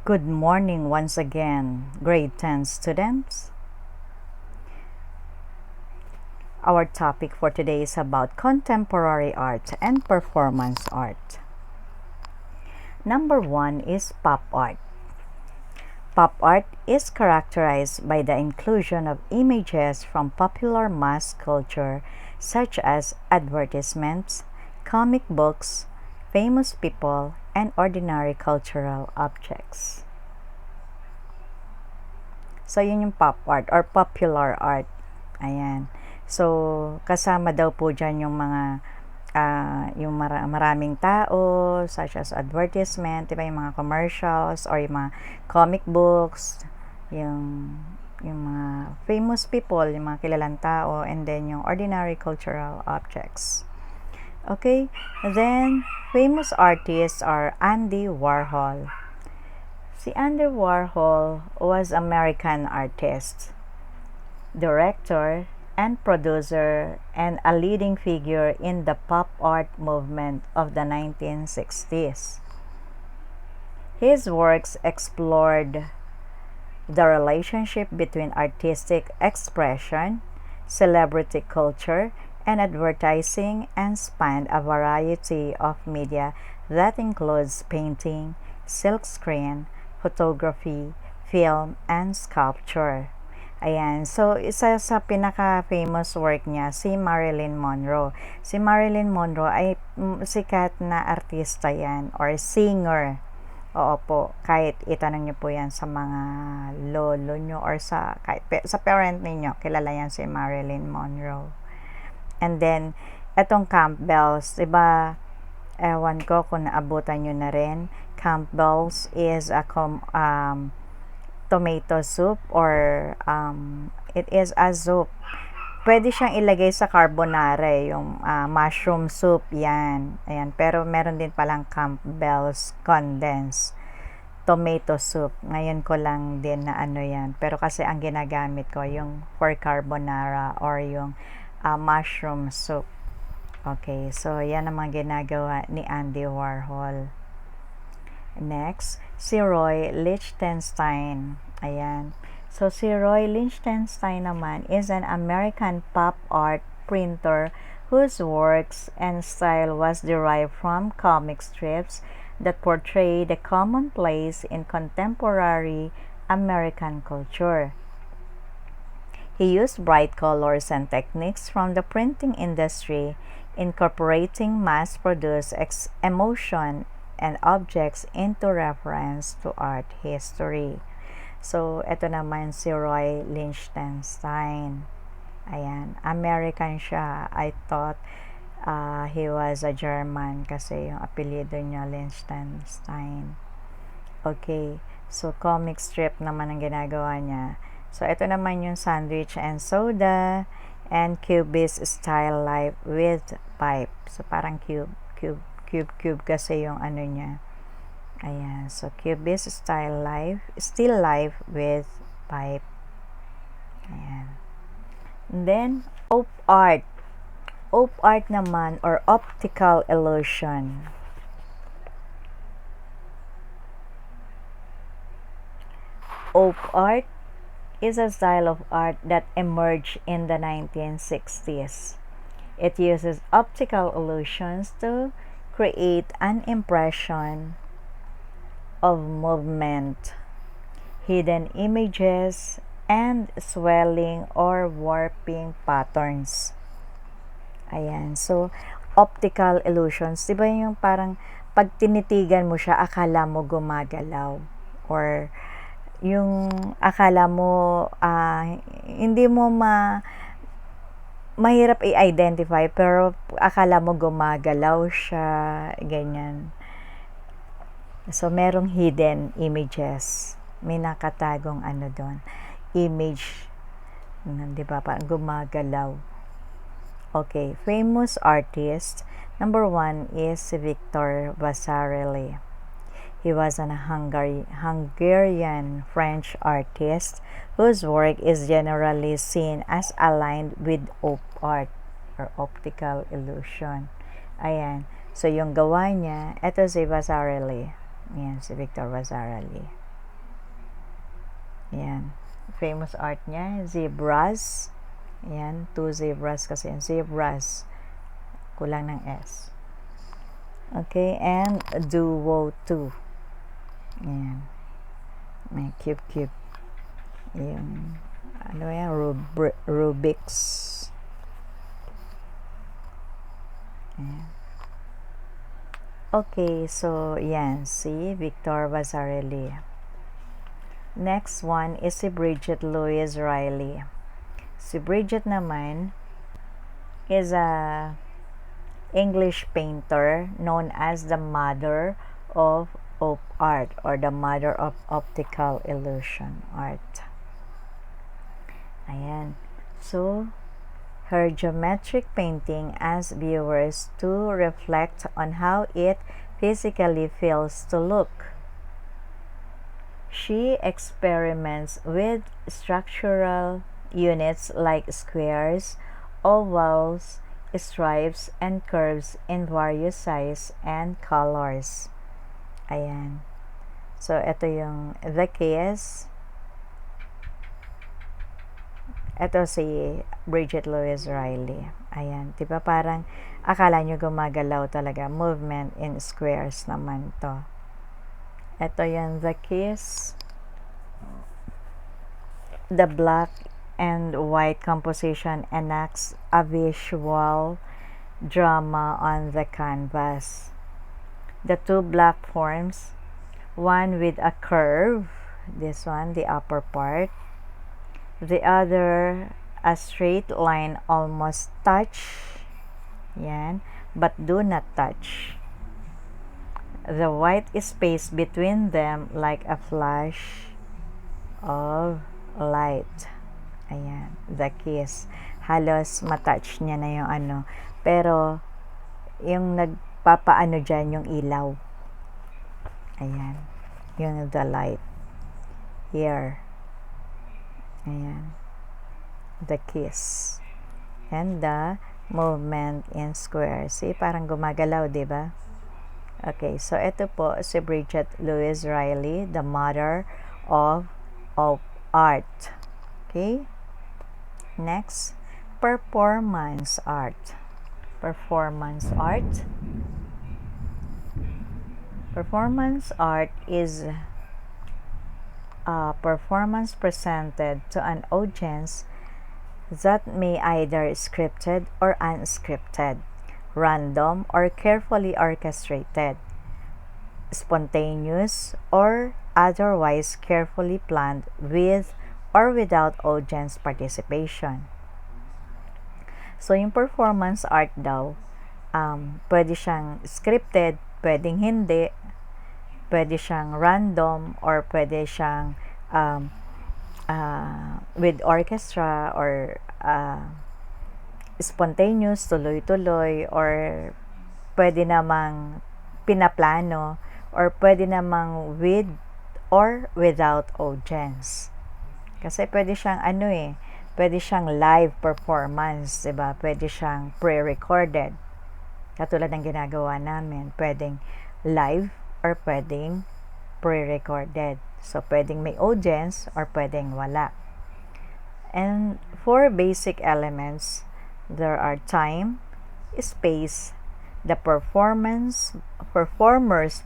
Good morning once again, grade 10 students. Our topic for today is about contemporary art and performance art. Number 1 is pop art. Pop art is characterized by the inclusion of images from popular mass culture such as advertisements, comic books, famous people, and ordinary cultural objects. So, yun yung pop art or popular art. Ayan. So, kasama daw po dyan yung mga maraming tao, such as advertisement, diba, yung mga commercials, or yung mga comic books, yung mga famous people, yung mga kilalang tao, and then yung ordinary cultural objects. Okay? Then, famous artists are Andy Warhol. Si Andy Warhol was American artist, director, and producer, and a leading figure in the pop art movement of the 1960s. His works explored the relationship between artistic expression, celebrity culture, and advertising, and spanned a variety of media that includes painting, silkscreen, photography, film, and sculpture. Ayan. So, isa sa pinaka-famous work niya, si Marilyn Monroe. Si Marilyn Monroe ay sikat na artista yan or singer. Oo po. Kahit itanong niyo po yan sa mga lolo nyo or kahit sa parent ninyo, kilala yan si Marilyn Monroe. And then, etong Campbell's, diba, ewan ko kung naabutan nyo na rin. Campbell's is a tomato soup or it is a soup. Pwede siyang ilagay sa carbonara, yung mushroom soup, yan. Ayan. Pero meron din palang Campbell's condensed tomato soup. Ngayon ko lang din na yan. Pero kasi ang ginagamit ko yung for carbonara or yung mushroom soup. Okay, so yan ang mga ginagawa ni Andy Warhol. Next, si Roy Lichtenstein. Ayan. So, si Roy Lichtenstein naman is an American pop art printer whose works and style was derived from comic strips that portray the commonplace in contemporary American culture. He used bright colors and techniques from the printing industry, incorporating mass-produced emotion and objects into reference to art history. So, ito naman si Roy Lichtenstein. Ayan, American siya. I thought he was a German kasi yung apelyido niya Lichtenstein. Okay, so comic strip naman ang ginagawa niya. So, ito naman yung Sandwich and Soda and Cubist Style Life with Pipe. So, parang cube kasi yung niya. Ayan. So, Cubist Style Life, Still Life with Pipe. Ayan. And then, op art. Op art naman or optical illusion. Op art is a style of art that emerged in the 1960s. It uses optical illusions to create an impression of movement, hidden images, and swelling or warping patterns. Ayan. So, optical illusions, diba yung parang pag tinitigan mo siya, akala mo gumagalaw. Or, yung akala mo, hindi mo mahirap i-identify, pero akala mo gumagalaw siya, ganyan. So, merong hidden images. May nakatagong doon. Image, di ba, parang gumagalaw. Okay, famous artist. Number 1 is Victor Vasarely. He was an Hungarian-French artist whose work is generally seen as aligned with op art or optical illusion. Ayan. So, yung gawa niya, ito si Vasarely. Ayan, si Victor Vasarely. Ayan. Famous art niya, zebras. Ayan, 2 zebras kasi yan. Zebras. Kulang ng S. Okay, and duo 2. Ayan. May cube. Yung, ano yan, Rubik's. Ayan. Okay, so yan, si Victor Vasarely. Next one is si Bridget Louise Riley. Si Bridget naman is a English painter known as the mother of art or the mother of optical illusion art. Ayan. So, her geometric painting asks viewers to reflect on how it physically feels to look. She experiments with structural units like squares, ovals, stripes, and curves in various size and colors. Ayan. So, ito yung the case. Ito si Bridget Louise Riley. Ayan. Diba parang akala nyo gumagalaw talaga. Movement in squares naman to. Ito yung the kiss. The black and white composition enacts a visual drama on the canvas. The two black forms, one with a curve, this one, the upper part, the other a straight line almost touch, yan, but do not touch. The white space between them like a flash of light. Ayan, the kiss. Halos matouch niya na yung ano. Pero, yung nagpapaano dyan, yung ilaw. Ayan. Yung the light. Here. Ayan. The kiss. And the movement in square. See, parang gumagalaw, di ba? Okay, so ito po si Bridget Louise Riley, the mother of art. Okay? Next, performance art. Performance art. Performance art is a performance presented to an audience that may either scripted or unscripted, random or carefully orchestrated, spontaneous or otherwise carefully planned with or without audience participation. So, yung performance art daw, pwede siyang scripted, pwedeng hindi, pwede siyang random, or pwede siyang with orchestra, or spontaneous, tuloy-tuloy, or pwede namang pinaplano, or pwede namang with or without audience. Kasi pwede siyang pwede siyang live performance, diba? Pwede siyang pre-recorded. Katulad ng ginagawa namin, pwedeng live or pwedeng pre-recorded. So, pwedeng may audience or pwedeng wala. And for basic elements, there are time, space, the performer's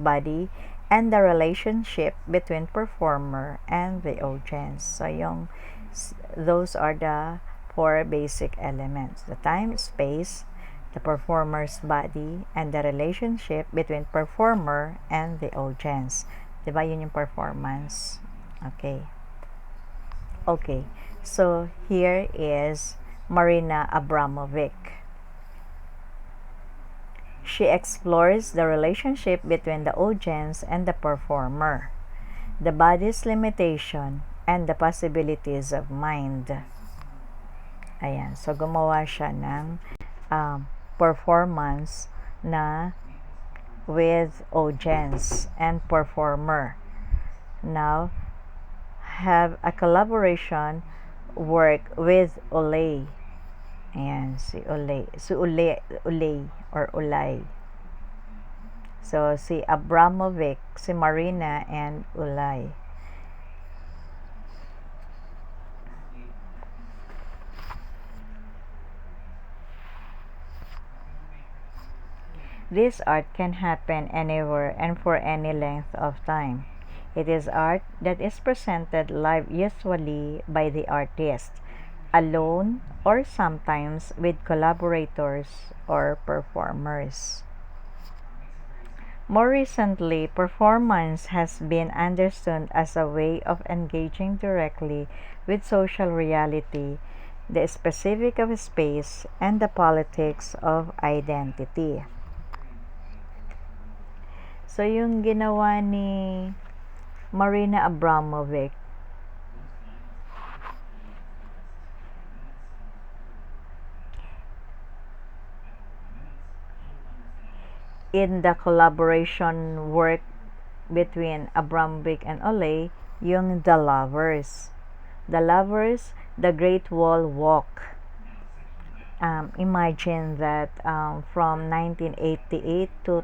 body, and the relationship between performer and the audience. So, those are the 4 basic elements. The time, space, the performer's body, and the relationship between performer and the audience. Diba yun yung performance? Okay. Okay. So, here is Marina Abramovic. She explores the relationship between the audience and the performer, the body's limitation, and the possibilities of mind. Ayan. So, gumawa siya ng performance na with audience and performer. Now, have a collaboration work with Ulay. Ayan, si Ulay or Ulay. So, si Abramovic, si Marina, and Ulay. This art can happen anywhere and for any length of time. It is art that is presented live, usually by the artist, alone or sometimes with collaborators or performers. More recently, performance has been understood as a way of engaging directly with social reality, the specific of space, and the politics of identity. So, yung ginawa ni Marina Abramovic, in the collaboration work between Abramovic and Olay, yung The Lovers. The Lovers, The Great Wall Walk. Imagine that from 1988 to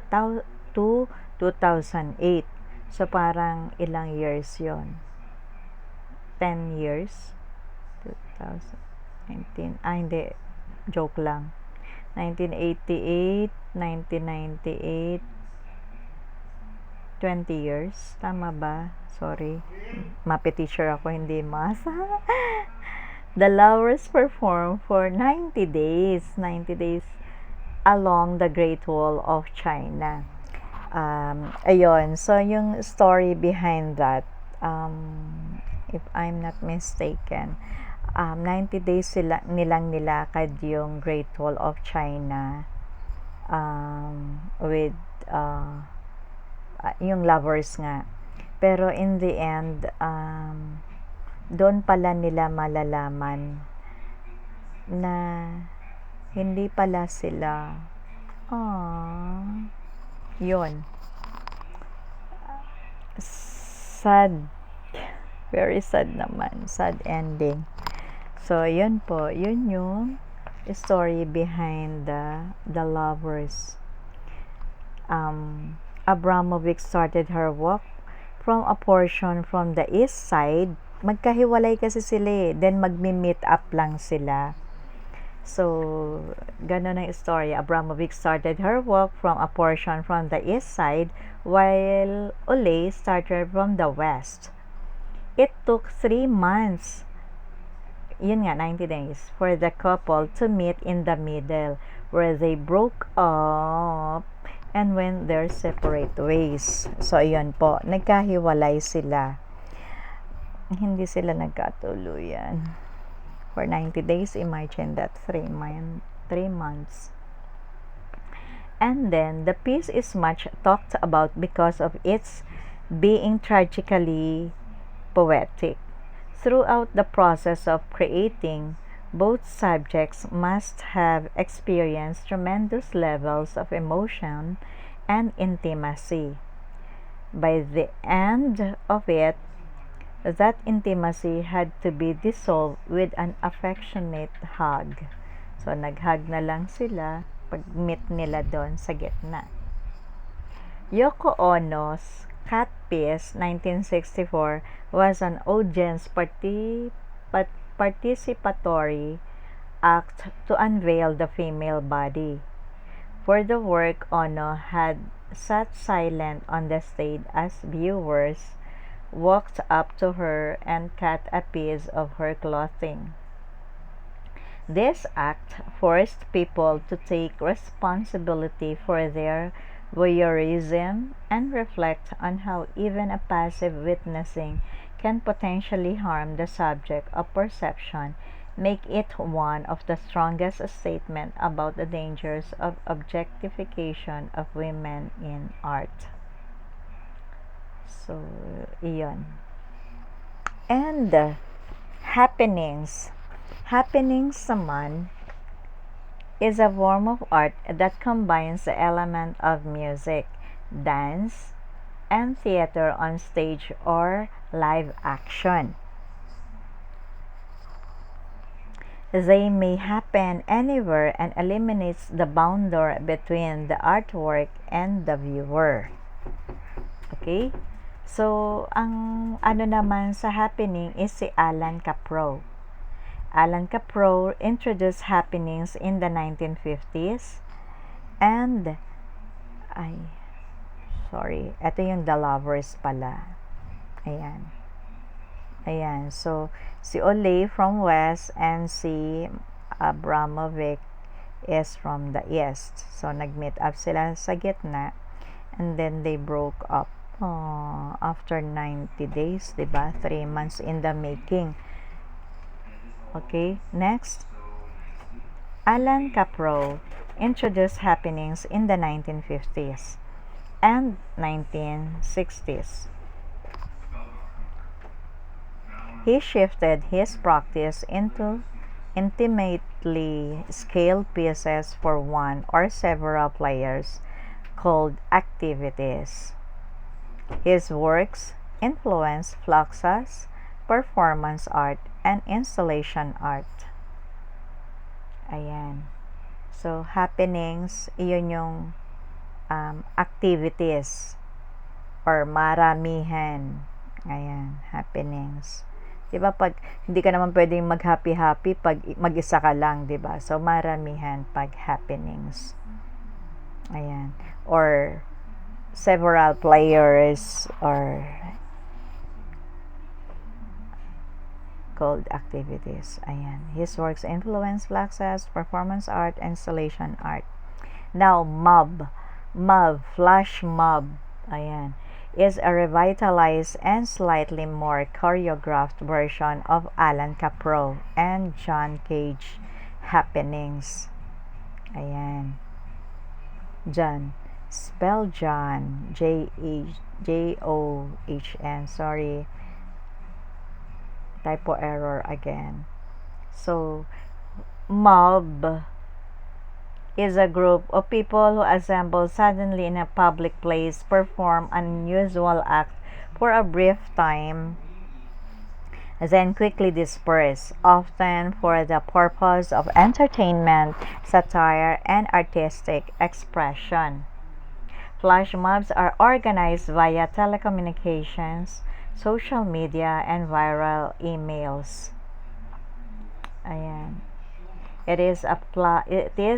2008. So, parang ilang years yon? 10 years? 2019. Hindi. Joke lang. 1988, 1998, 20 years. Tama ba? Sorry. Mape teacher ako, hindi mas. The Lovers performed for 90 days. 90 days along the Great Wall of China. Ayun. So, yung story behind that, if I'm not mistaken, 90 days nilang nilakad yung Great Wall of China with yung lovers nga. Pero in the end, doon pala nila malalaman na hindi pala sila yun. Sad. Very sad naman. Sad ending. So, yun po. Yun yung story behind the Lovers. Abramovic started her walk from a portion from the east side. Magkahiwalay kasi sila eh. Then, magmi-meet up lang sila. So, ganun ang story. Abramovic started her walk from a portion from the east side while Olay started from the west. It took 3 months, yun nga, 90 days, for the couple to meet in the middle, where they broke up and went their separate ways. So, ayun po, nagkahiwalay sila. Hindi sila nagkatuluyan. For 90 days, imagine that, 3 months. And then, the piece is much talked about because of its being tragically poetic. Throughout the process of creating, both subjects must have experienced tremendous levels of emotion and intimacy. By the end of it, that intimacy had to be dissolved with an affectionate hug. So, nag-hug na lang sila pag-meet nila doon sa gitna. Yoko Ono's Cat Piece 1964 was an audience participatory act to unveil the female body. For the work, Ono had sat silent on the stage as viewers walked up to her and cut a piece of her clothing. This act forced people to take responsibility for their voyeurism and reflect on how even a passive witnessing can potentially harm the subject of perception, make it one of the strongest statements about the dangers of objectification of women in art. So, iyon. And happenings. Happenings naman is a form of art that combines the element of music, dance, and theater on stage or live action. They may happen anywhere and eliminates the boundary between the artwork and the viewer. Okay? So, ang ano naman sa happening is si Alan Caprow. Alan Caprow introduced happenings in the 1950s and Ay, sorry. Ito yung The Lovers pala. Ayan. Ayan. So, si Olay from West and si Abramovic is from the East. So, nag-meet up sila sa gitna and then they broke up. After 90 days, diba? 3 months in the making. Okay, next. Alan Caprow introduced happenings in the 1950s and 1960s. He shifted his practice into intimately scaled pieces for one or several players called activities. His works influenced Fluxus, performance art, and installation art. Ayan. So, happenings, iyon yung activities or maramihan. Ayan, happenings. Diba pag hindi ka naman pwedeng mag-happy-happy pag mag-isa ka lang, diba? So, maramihan pag happenings. Ayan. Or several players or called activities. Ayan. His works influence Fluxus, performance art, installation art. Now, flash mob. Ayan. Is a revitalized and slightly more choreographed version of Alan Caprow and John Cage happenings. Ayan. John. Spell John. John. Sorry. Typo error again. So, mob is a group of people who assemble suddenly in a public place, perform an unusual act for a brief time, then quickly disperse, often for the purpose of entertainment, satire, and artistic expression. Flash mobs are organized via telecommunications, social media, and viral emails. Ayan. It is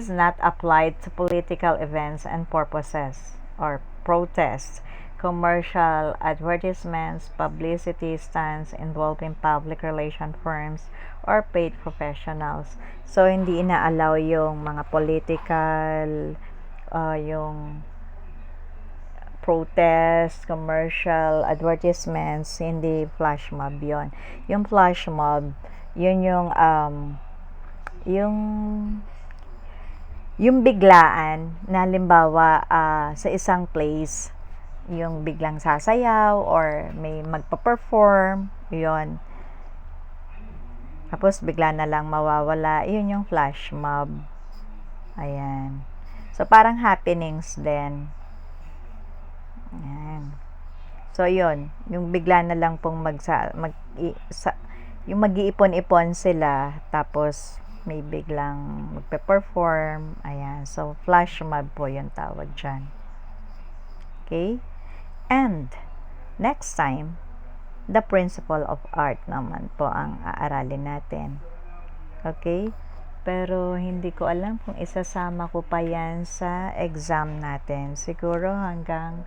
not applied to political events and purposes or protests, commercial advertisements, publicity stunts involving public relation firms or paid professionals. So, hindi ina-allow yung mga political, yung protest, commercial advertisements, hindi flash mob yon. Yung flash mob, yun yung biglaan na halimbawa sa isang place yung biglang sasayaw or may magpa-perform yon, tapos bigla na lang mawawala, yun yung flash mob. Ayan, so parang happenings din. Ayan. So yun, yung bigla na lang pong yung mag-iipon-ipon sila tapos may biglang magpe-perform. Ayan. So, flash mob po yung tawag dyan. Okay? And, next time, the principle of art naman po ang aaralin natin. Okay? Pero, hindi ko alam kung isasama ko pa yan sa exam natin. Siguro hanggang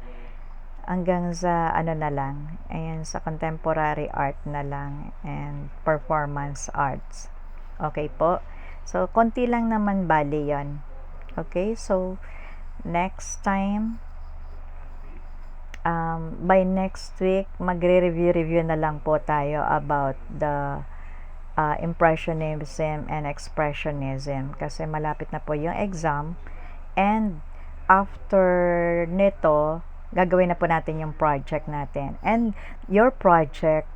sa ano na lang. Ayan, sa contemporary art na lang and performance arts. Okay po. So, konti lang naman bali yon. Okay? So, next time, by next week, magre-review na lang po tayo about the Impressionism and Expressionism. Kasi malapit na po yung exam. And, after nito, gagawin na po natin yung project natin. And, your project,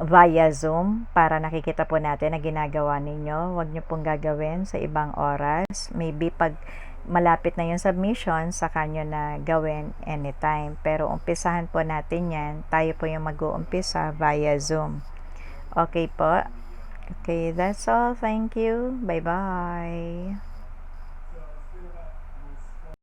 via Zoom para nakikita po natin na ginagawa ninyo. Huwag nyo pong gagawin sa ibang oras. Maybe pag malapit na yung submission, saka nyo na gawin anytime. Pero umpisahan po natin yan. Tayo po yung mag-uumpisa via Zoom. Okay po? Okay, that's all. Thank you. Bye-bye.